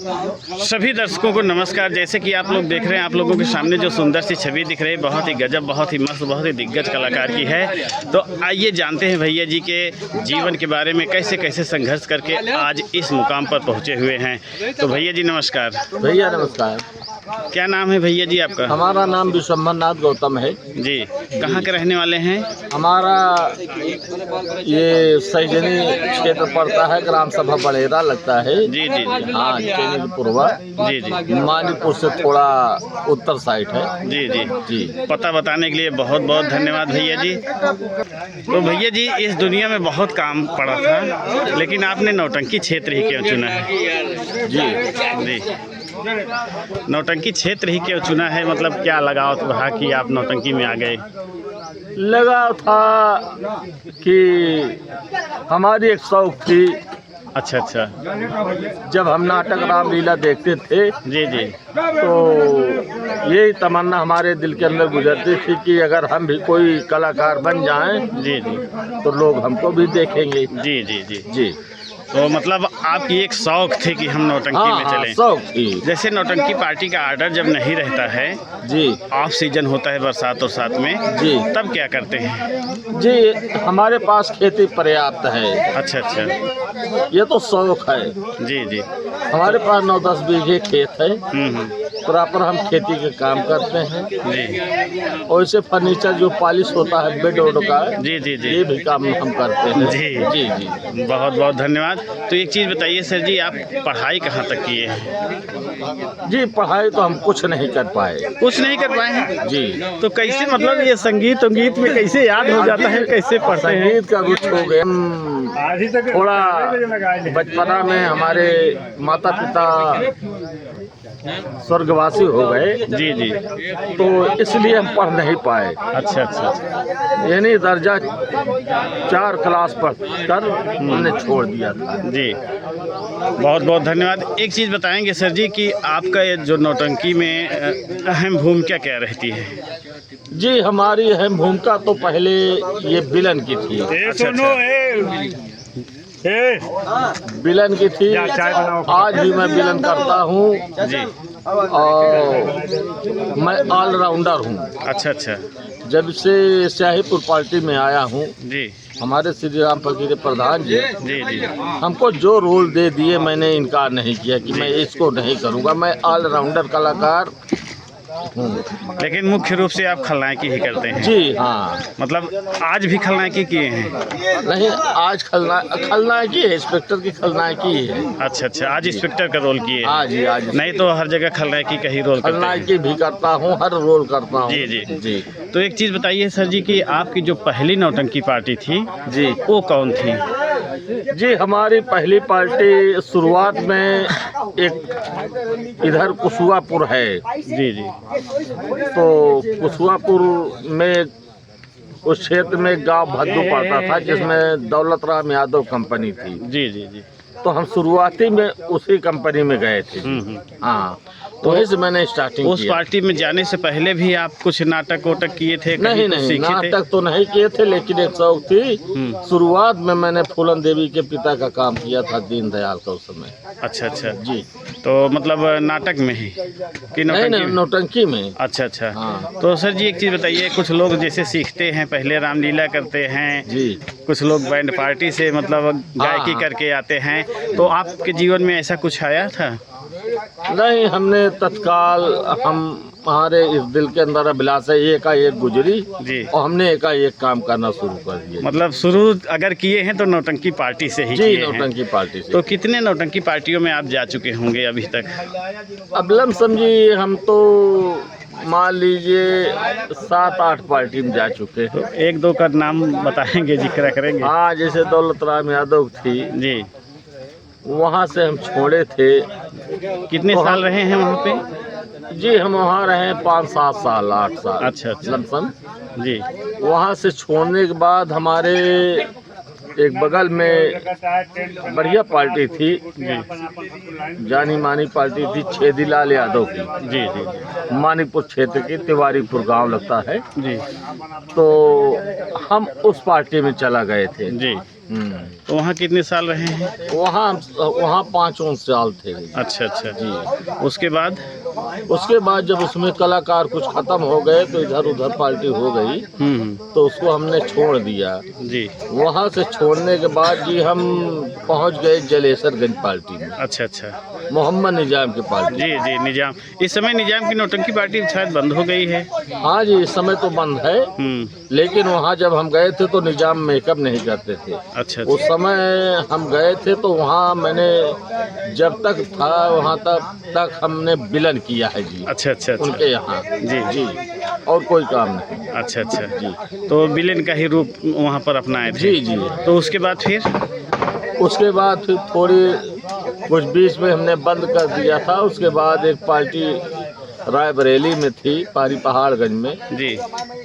सभी दर्शकों को नमस्कार। जैसे कि आप लोग देख रहे हैं, आप लोगों के सामने जो सुंदर सी छवि दिख रही है, बहुत ही गजब, बहुत ही मस्त, बहुत ही दिग्गज कलाकार की है। तो आइए जानते हैं भैया जी के जीवन के बारे में, कैसे कैसे संघर्ष करके आज इस मुकाम पर पहुंचे हुए हैं। तो भैया जी नमस्कार। भैया नमस्कार। क्या नाम है भैया जी आपका? हमारा नाम विश्वम्भरनाथ गौतम है जी। कहाँ के रहने वाले हैं? हमारा ये सैजनी क्षेत्र पड़ता है, ग्राम सभा बड़ेरा लगता है। जी जी जी। हाँ, चेनी पूर्वा। जी जी। मानीपुर से थोड़ा उत्तर साइड है। जी जी जी। पता बताने के लिए बहुत बहुत धन्यवाद भैया जी। तो भैया जी, इस दुनिया में बहुत काम पड़ा था, लेकिन आपने नौटंकी क्षेत्र ही क्यों चुना है? जी जी, नौटंकी क्षेत्र ही क्यों चुना है? मतलब क्या लगाव था कि आप नौटंकी में आ गए? लगा था कि हमारी एक शौक थी। अच्छा अच्छा। जब हम नाटक रामलीला देखते थे जी जी। तो यही तमन्ना हमारे दिल के अंदर गुजरती थी कि अगर हम भी कोई कलाकार बन जाएं जी जी। तो लोग हमको भी देखेंगे। जी जी जी। जी। तो मतलब आपकी एक शौक थे कि हम नौटंकी में चलें। शौक थी। जैसे नौटंकी पार्टी का आर्डर जब नहीं रहता है, जी, ऑफ सीजन होता है बरसात और साथ में, जी, तब क्या करते हैं? जी, हमारे पास खेती पर्याप्त है। अच्छा अच्छा। ये तो शौक है। जी जी। हमारे पास 9-10 बीघे खेत है। हम्म। प्रॉपर हम खेती के काम करते हैं। जी। और इसे फर्नीचर जो पॉलिश होता है बेड वोड का, जी जी जी। ये भी काम हम करते हैं। जी जी जी। बहुत बहुत धन्यवाद। तो एक चीज़ बताइए सर जी, आप पढ़ाई कहाँ तक किए हैं? जी, पढ़ाई तो हम कुछ नहीं कर पाए। कुछ नहीं कर पाए हैं? जी। तो कैसे, मतलब ये संगीत में कैसे याद हो जाता है, कैसे पढ़ते हैं? संगीत का रुचि हो गया। थोड़ा बचपना में हमारे माता पिता स्वर्गवासी हो गए। जी जी। तो इसलिए हम पढ़ नहीं पाए। अच्छा अच्छा। यानी दर्जा 4 क्लास पढ़कर हमने छोड़ दिया था। जी, बहुत बहुत धन्यवाद। एक चीज़ बताएंगे सर जी कि आपका ये जो नौटंकी में अहम भूमिका क्या रहती है? जी, हमारी अहम भूमिका तो पहले ये विलन की थी। अच्छा अच्छा। विलन की थी। आज भी मैं विलन करता हूँ। जी। और मैं ऑलराउंडर हूँ। अच्छा अच्छा। जब से शाहीपुर पार्टी में आया हूँ, जी। हमारे श्री राम फकीर प्रधान जी जी जी। हमको जो रोल दे दिए, मैंने इनकार नहीं किया कि मैं इसको नहीं करूँगा। मैं ऑलराउंडर कलाकार हूँ। लेकिन मुख्य रूप से आप खलनायकी ही करते हैं? जी हाँ। मतलब आज भी खलनायकी किए हैं? नहीं, आज खलनायकी है, इंस्पेक्टर की खलनायकी है। अच्छा अच्छा, आज इंस्पेक्टर का रोल किए? हाँ जी, आज नहीं तो हर जगह खलनायकी का ही रोल करते हैं? खलनायकी भी करता हूँ, हर रोल करता हूँ। जी जी जी। तो एक चीज़ बताइए सर जी कि आपकी जो पहली नौटंकी पार्टी थी, जी, वो कौन थी? जी, हमारी पहली पार्टी शुरुआत में एक इधर कुशुआपुर है। जी जी। तो कुशुआपुर में उस क्षेत्र में गांव भद्दू पड़ता था, जिसमें दौलत राम यादव कंपनी थी। जी जी जी। तो हम शुरुआती में उसी कंपनी में गए थे। हाँ, तो वहीं से मैंने स्टार्टिंग उस किया। पार्टी में जाने से पहले भी आप कुछ नाटक वोटक किए थे? नहीं नहीं, नाटक तो नहीं किए थे, लेकिन एक शौक थी। शुरुआत में मैंने फूलन देवी के पिता का काम किया था, दीनदयाल का, उस समय। अच्छा अच्छा। जी। तो मतलब नाटक में ही कि नहीं, नौटंकी में? नौटंकी में। अच्छा अच्छा। हाँ। तो सर जी एक चीज़ बताइए, कुछ लोग जैसे सीखते हैं, पहले रामलीला करते हैं जी। कुछ लोग बैंड पार्टी से मतलब गायकी हाँ। करके आते हैं, तो आपके जीवन में ऐसा कुछ आया था? नहीं, हमने तत्काल हमारे इस दिल के अंदर अभिलाषा एकाएक गुजरी जी। और हमने एकाएक काम करना शुरू कर दिया। मतलब शुरू अगर किए हैं तो नौटंकी पार्टी से ही जी, किए हैं? नौटंकी पार्टी से। तो कितने नौटंकी पार्टियों में आप जा चुके होंगे अभी तक? अब लम समझिए, हम तो मान लीजिए 7-8 पार्टी में जा चुके हैं। तो एक दो का नाम बताएंगे, जिक्र करेंगे? हाँ, जैसे दौलत राम यादव थी, जी। वहाँ से हम छोड़े थे। कितने तो साल रहे हैं वहाँ पे? जी, हम वहाँ रहे 5-7 साल, 8 साल। अच्छा अच्छा। लमसम। जी। वहाँ से छोड़ने के बाद हमारे एक बगल में बढ़िया पार्टी थी, जानी मानी पार्टी थी, छेदीलाल यादव की। जी जी। मानीपुर क्षेत्र की तिवारीपुर गांव लगता है। जी तो हम उस पार्टी में चला गए थे। जी। तो वहाँ कितने साल रहे हैं? वहाँ 5 साल थे। अच्छा अच्छा जी। उसके बाद? उसके बाद जब उसमें कलाकार कुछ खत्म हो गए तो इधर उधर पार्टी हो गई, तो उसको हमने छोड़ दिया जी। वहाँ से छोड़ने के बाद जी हम पहुँच गए जलेसरगंज पार्टी में। अच्छा अच्छा। मोहम्मद निजाम की पार्टी। जी जी निजाम। इस समय निजाम की नौटंकी पार्टी शायद बंद हो गई है। हाँ जी, इस समय तो बंद है, लेकिन वहाँ जब हम गए थे तो निजाम मेकअप नहीं करते थे। अच्छा। उस समय हम गए थे तो वहाँ मैंने जब तक था वहाँ तक हमने विलन किया है जी। अच्छा अच्छा अच्छा। उनके यहाँ जी जी, और कोई काम नहीं। अच्छा अच्छा जी। तो विलेन का ही रूप वहाँ पर अपनाए थे। जी जी। तो उसके बाद फिर? उसके बाद फिर थोड़ी कुछ बीच में हमने बंद कर दिया था। उसके बाद एक पार्टी रायबरेली में थी, पारी पहाड़गंज में जी।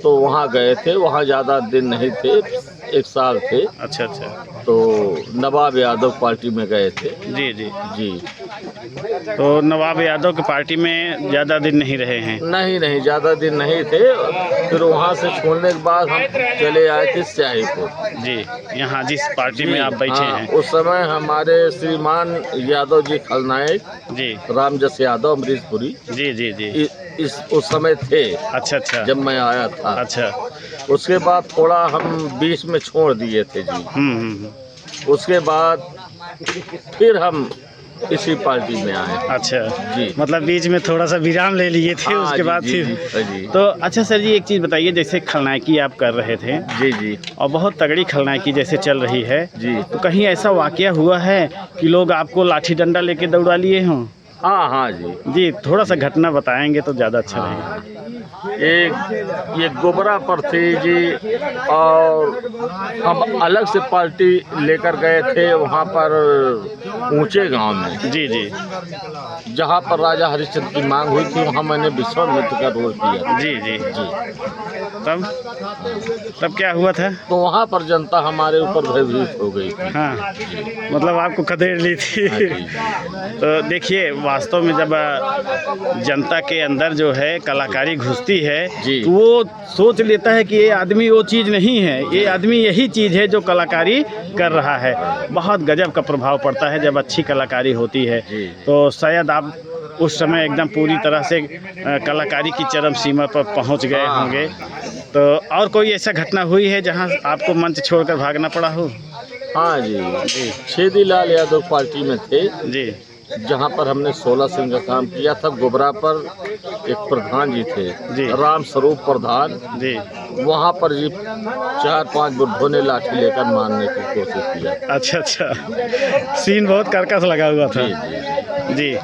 तो वहाँ गए थे। वहाँ ज़्यादा दिन नहीं थे, 1 साल थे। अच्छा अच्छा। तो नवाब यादव पार्टी में गए थे। जी जी जी। तो नवाब यादव की पार्टी में ज़्यादा दिन नहीं रहे हैं? नहीं ज़्यादा दिन नहीं थे। फिर वहाँ से छोड़ने के बाद हम चले आए थे स्याहीपुर। जी। यहाँ जिस पार्टी में आप बैठे हैं? उस समय हमारे श्रीमान यादव जी खलनायक जी। रामजस यादव अमरीशपुरी जी जी जी। उस समय थे। अच्छा अच्छा। जब मैं आया था। अच्छा। उसके बाद थोड़ा हम बीच में छोड़ दिए थे जी। उसके बाद फिर हम इसी पार्टी में आए। अच्छा जी। मतलब बीच में थोड़ा सा विराम ले लिए थे। हाँ, उसके बाद जी, फिर जी। तो अच्छा सर जी, एक चीज़ बताइए, जैसे खलनायकी आप कर रहे थे जी जी और बहुत तगड़ी खलनायकी जैसे चल रही है जी। तो कहीं ऐसा वाकया हुआ है कि लोग आपको लाठी डंडा लेके दौड़ा लिए हों? हाँ जी जी, थोड़ा सा घटना बताएंगे तो ज़्यादा अच्छा रहेगा। हाँ। ये गोबरा पर थी जी, और हम अलग से पार्टी लेकर गए थे वहाँ पर ऊंचे गांव में। जी जी जहाँ पर राजा हरिश्चंद्र की मांग हुई थी, वहाँ मैंने विश्वामित्र का रोल किया। जी जी जी। तब क्या हुआ था? तो वहाँ पर जनता हमारे ऊपर भयभीत हो गई थी। हाँ, मतलब आपको खदेड़ ली थी। तो देखिए, वास्तव में जब जनता के अंदर जो है कलाकारी घुसती है तो वो सोच लेता है कि ये आदमी वो चीज़ नहीं है, ये आदमी यही चीज़ है जो कलाकारी कर रहा है। बहुत गजब का प्रभाव पड़ता है जब अच्छी कलाकारी होती है। तो शायद आप उस समय एकदम पूरी तरह से कलाकारी की चरम सीमा पर पहुंच गए होंगे। तो और कोई ऐसा घटना हुई है जहां आपको मंच छोड़कर भागना पड़ा हो? हाँ जी। छेदीलाल यादव पार्टी में थे जी। जहाँ पर हमने 16 सिंह का काम किया था। गोबरा पर एक प्रधान जी थे जी। राम स्वरूप प्रधान जी। वहाँ पर जी 4-5 बुढ़ों ने लाठी लेकर मारने की कोशिश किया। अच्छा अच्छा। सीन बहुत कर्कश लगा हुआ था। जी।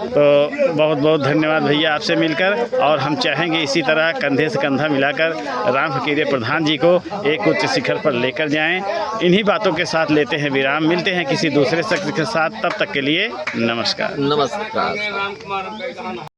तो बहुत बहुत धन्यवाद भैया आपसे मिलकर, और हम चाहेंगे इसी तरह कंधे से कंधा मिलाकर राम फकीरे प्रधान जी को एक उच्च शिखर पर लेकर जाएं। इन्हीं बातों के साथ लेते हैं विराम, मिलते हैं किसी दूसरे शख्स के साथ। तब तक के लिए नमस्कार। नमस्कार।